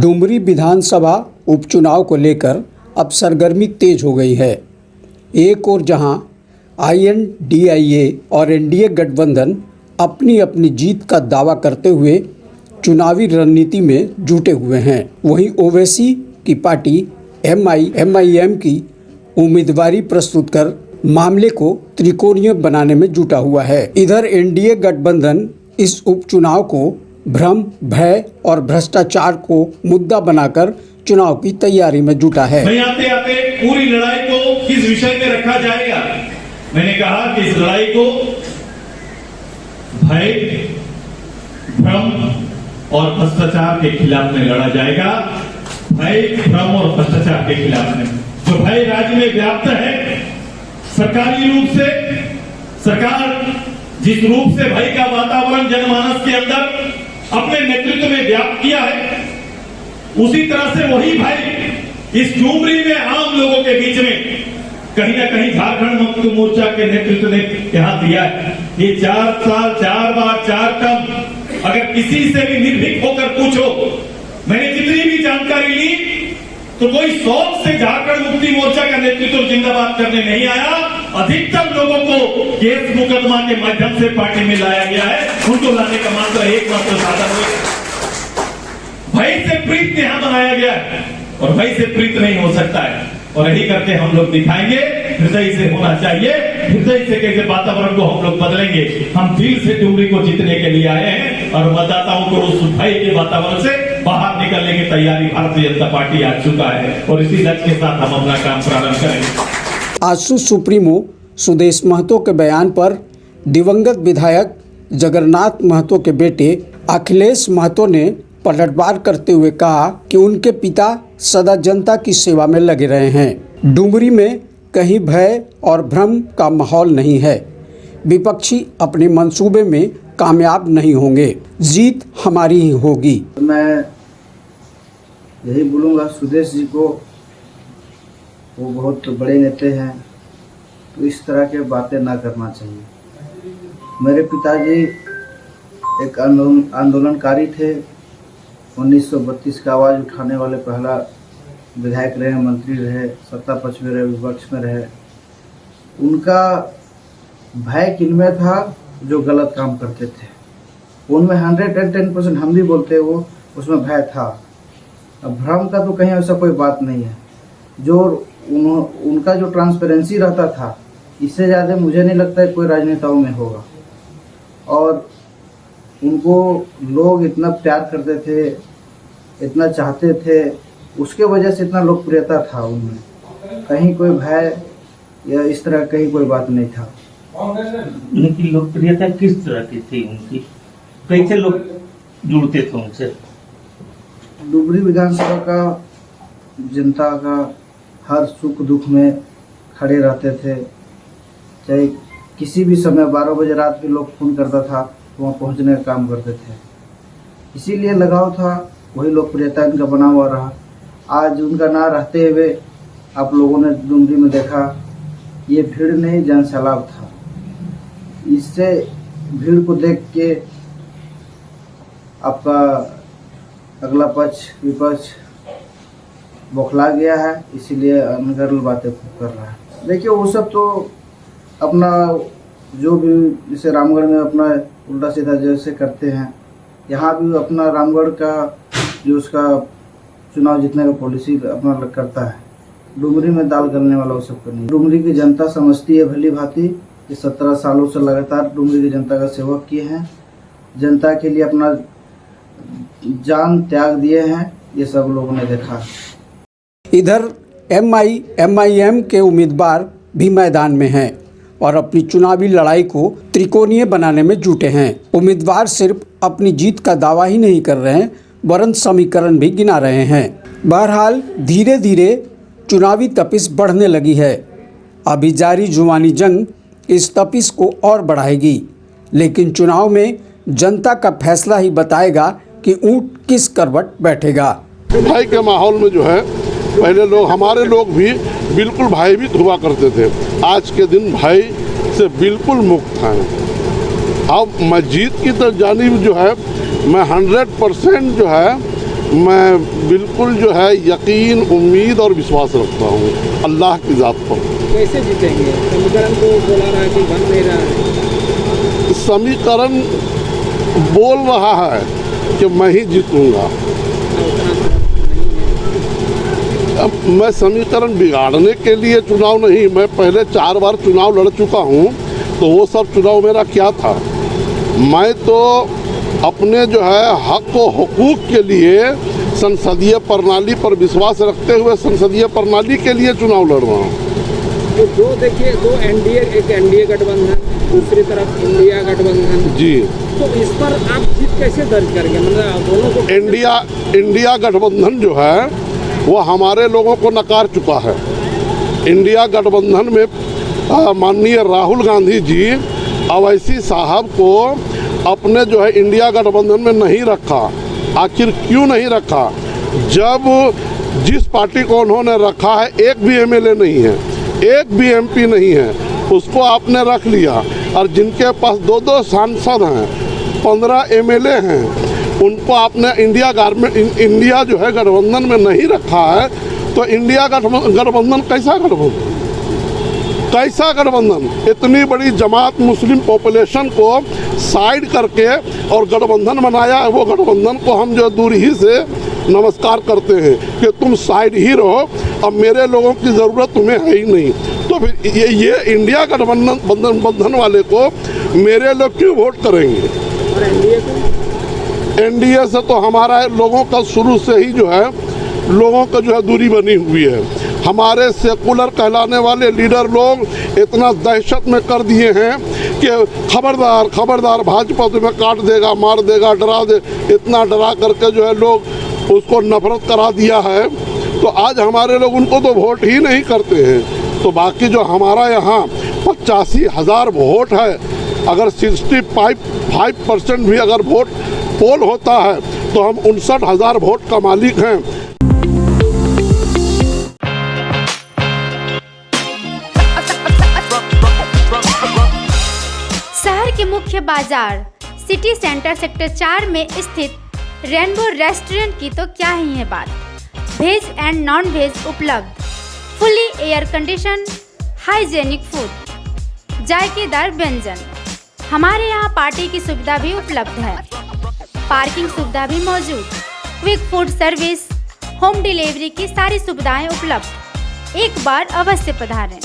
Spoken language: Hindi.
डुमरी विधानसभा उपचुनाव को लेकर अब सरगर्मी तेज हो गई है। एक ओर जहां INDIA और NDA गठबंधन अपनी अपनी जीत का दावा करते हुए चुनावी रणनीति में जुटे हुए हैं, वहीं ओवैसी की पार्टी MIM की उम्मीदवारी प्रस्तुत कर मामले को त्रिकोणीय बनाने में जुटा हुआ है। इधर NDA गठबंधन इस उपचुनाव को भ्रम, भय और भ्रष्टाचार को मुद्दा बनाकर चुनाव की तैयारी में जुटा है। मैं आते आते पूरी लड़ाई को किस विषय में रखा जाएगा, मैंने कहा कि इस लड़ाई को भय, भ्रम और भ्रष्टाचार के खिलाफ में लड़ा जाएगा। भय, भ्रम और भ्रष्टाचार के खिलाफ में जो भय राज्य में व्याप्त है, सरकारी रूप से सरकार जिस रूप से भय का वातावरण जनमानस के अंदर अपने नेतृत्व में व्याप्त किया है, उसी तरह से वही भय इस डुमरी में आम लोगों के बीच में कहीं ना कहीं झारखंड मुक्ति मोर्चा के नेतृत्व ने यहां दिया है। ये 4 साल 4 बार 4 टर्म अगर किसी से भी निर्भीक होकर पूछो, मैंने जितनी भी जानकारी ली तो कोई शौक से झारखंड मुक्ति मोर्चा का नेतृत्व जिंदाबाद करने नहीं आया। अधिकतर लोगों को केस मुकदमा के माध्यम से पार्टी में लाया गया है। उनको लाने का मात्र एकमात्र साधन है भय से प्रीत यहां बनाया गया है, और भय से प्रीत नहीं हो सकता है। और यही करके हम लोग दिखाएंगे हृदय से होना चाहिए। हृदय से कैसे वातावरण को हम लोग बदलेंगे। हम दिल से डुमरी को जीतने के लिए आए हैं और मतदाताओं को उस भय के वातावरण से बाहर निकलने की तैयारी भारतीय जनता पार्टी आ चुका है, और इसी लक्ष्य के साथ हम अपना काम प्रारंभ करेंगे। आजसू सुप्रीमो सुदेश महतो के बयान पर दिवंगत विधायक जगन्नाथ महतो के बेटे अखिलेश महतो ने पलटवार करते हुए कहा कि उनके पिता सदा जनता की सेवा में लगे रहे हैं। डुमरी में कहीं भय और भ्रम का माहौल नहीं है। विपक्षी अपने मंसूबे में कामयाब नहीं होंगे, जीत हमारी ही होगी। मैं यही बोलूँगा सुदेश जी को, वो बहुत बड़े नेता हैं, तो इस तरह के बातें ना करना चाहिए। मेरे पिताजी एक आंदोलनकारी थे, 1932 का आवाज़ उठाने वाले पहला विधायक रहे, मंत्री रहे, सत्ता पक्ष में रहे, विपक्ष में रहे। उनका भय किनमें था? जो गलत काम करते थे उनमें 110% हम भी बोलते वो उसमें भय था। अब भ्रम का तो कहीं ऐसा कोई बात नहीं है। जो उनका जो ट्रांसपेरेंसी रहता था, इससे ज़्यादा मुझे नहीं लगता है कोई राजनेताओं में होगा। और उनको लोग इतना प्यार करते थे, इतना चाहते थे, उसके वजह से इतना लोकप्रियता था उनमें। कहीं कोई भय या इस तरह कहीं कोई बात नहीं था। उनकी लोकप्रियता किस तरह की थी? उनकी कैसे लोग जुड़ते थे उनसे? डुमरी विधानसभा का जनता का हर सुख दुख में खड़े रहते थे। चाहे किसी भी समय 12 बजे रात भी लोग फोन करता था, वहाँ पहुँचने का काम करते थे। इसीलिए लगाव था, वही लोकप्रियता इनका बना हुआ रहा। आज उनका ना रहते हुए आप लोगों ने डुमरी में देखा, ये भीड़ नहीं जन सैलाब था। इससे भीड़ को देख के आपका अगला पक्ष विपक्ष बौखला गया है, इसीलिए अनगर्ल बातें कर रहा है। देखिए वो सब तो अपना जो भी जैसे रामगढ़ में अपना उल्टा सीधा जैसे करते हैं, यहाँ भी अपना रामगढ़ का जो उसका चुनाव जीतने का पॉलिसी अपना करता है। डुमरी में दाल गलने वाला वो सब नहीं। डुमरी की जनता समझती है भली भांति कि 17 सालों से लगातार डुमरी की जनता का सेवक किए हैं, जनता के लिए अपना जान त्याग दिए हैं, ये सब लोगों ने देखा। इधर MIM के उम्मीदवार भी मैदान में हैं और अपनी चुनावी लड़ाई को त्रिकोणीय बनाने में जुटे हैं। उम्मीदवार सिर्फ अपनी जीत का दावा ही नहीं कर रहे हैं, वरन समीकरण भी गिना रहे हैं। बहरहाल धीरे धीरे चुनावी तपिश बढ़ने लगी है। अभी जारी जुबानी जंग इस तपिश को और बढ़ाएगी, लेकिन चुनाव में जनता का फैसला ही बताएगा कि ऊंट किस करवट बैठेगा। भाई के माहौल में जो है, पहले लोग हमारे लोग भी बिल्कुल भयभीत हुआ करते थे। आज के दिन भय से बिल्कुल मुक्त हैं। अब मैं जीत की तरफ जानिब जो है, मैं 100% जो है मैं बिल्कुल जो है यकीन, उम्मीद और विश्वास रखता हूँ अल्लाह की ज़ात पर। कैसे जीतेंगे? समीकरण तो बोला रहा है कि बन नहीं रहा है। समीकरण बोल रहा है कि मैं ही जीतूंगा। अब मैं समीकरण बिगाड़ने के लिए चुनाव नहीं, मैं पहले 4 बार चुनाव लड़ चुका हूँ, तो वो सब चुनाव मेरा क्या था। मैं तो अपने जो है हक व हुकूक के लिए संसदीय प्रणाली पर विश्वास रखते हुए संसदीय प्रणाली के लिए चुनाव लड़ रहा हूँ। तो दो देखिए, दो एनडीए, एक एनडीए गठबंधन, दूसरी तरफ इंडिया गठबंधन जी, तो इस पर आप जीत कैसे दर्ज करेंगे? मतलब दोनों को इंडिया गठबंधन जो है वो हमारे लोगों को नकार चुका है। इंडिया गठबंधन में माननीय राहुल गांधी जी अवैसी साहब को अपने जो है इंडिया गठबंधन में नहीं रखा। आखिर क्यों नहीं रखा? जब जिस पार्टी को उन्होंने रखा है एक भी एमएलए नहीं है, एक भी एमपी नहीं है, उसको आपने रख लिया। और जिनके पास 2-2 सांसद हैं, 15 एमएलए हैं, उनको आपने इंडिया जो है गठबंधन में नहीं रखा है। तो इंडिया गठबंधन कैसा गठबंधन? कैसा गठबंधन? इतनी बड़ी जमात मुस्लिम पॉपुलेशन को साइड करके और गठबंधन बनाया है। वो गठबंधन को हम जो दूर ही से नमस्कार करते हैं कि तुम साइड ही रहो, अब मेरे लोगों की ज़रूरत तुम्हें है ही नहीं। तो फिर ये इंडिया गठबंधन वाले को मेरे लोग क्यों वोट करेंगे? और एनडीए को? एनडीए से तो हमारा लोगों का शुरू से ही जो है लोगों का जो है दूरी बनी हुई है। हमारे सेकुलर कहलाने वाले लीडर लोग इतना दहशत में कर दिए हैं कि खबरदार खबरदार, भाजपा तुम्हें काट देगा, मार देगा, डरा दे, इतना डरा करके जो है लोग उसको नफरत करा दिया है। तो आज हमारे लोग उनको तो वोट ही नहीं करते हैं। तो बाकी जो हमारा यहाँ 85,000 वोट है, अगर 65% भी अगर वोट पोल होता है तो हम 59,000 वोट का मालिक हैं। शहर के मुख्य बाजार सिटी सेंटर सेक्टर 4 में स्थित रेनबो रेस्टोरेंट की तो क्या ही है बात। वेज एंड नॉन वेज उपलब्ध, fully air condition, hygienic food, जायकेदार व्यंजन। हमारे यहाँ पार्टी की सुविधा भी उपलब्ध है, पार्किंग सुविधा भी मौजूद, quick food service, home delivery की सारी सुविधाएं उपलब्ध। एक बार अवश्य पधारें।